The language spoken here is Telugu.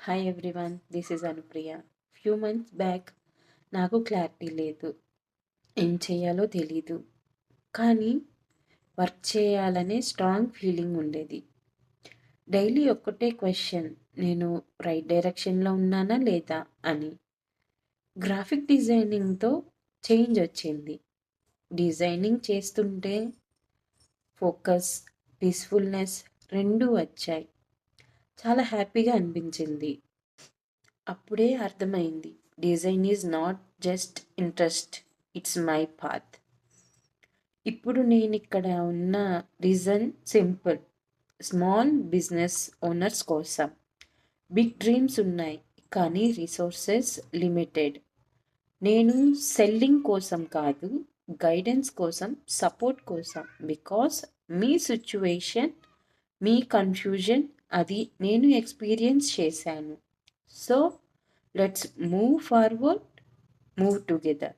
Hi everyone, this is Anupriya. Few months back నాకు క్లారిటీ లేదు, ఏం చేయాలో తెలీదు. కానీ వర్క్ చేయాలనే స్ట్రాంగ్ ఫీలింగ్ ఉండేది. డైలీ ఒక్కటే క్వశ్చన్, నేను రైట్ డైరెక్షన్లో ఉన్నానా లేదా అని. గ్రాఫిక్ డిజైనింగ్తో చేంజ్ వచ్చింది. డిజైనింగ్ చేస్తుంటే ఫోకస్, పీస్ఫుల్నెస్ రెండూ వచ్చాయి. చాలా హ్యాపీగా అనిపించింది. అప్పుడే అర్థమైంది, design is not just interest, it's my path. ఇప్పుడు నేను ఇక్కడ ఉన్న reason simple. Small business owners కోసం. బిగ్ డ్రీమ్స్ ఉన్నాయి, కానీ రిసోర్సెస్ లిమిటెడ్. నేను సెల్లింగ్ కోసం కాదు, గైడెన్స్ కోసం, సపోర్ట్ కోసం. Because me situation, me confusion అది నేను ఎక్స్పీరియన్స్ చేశాను. So let's move forward, move together.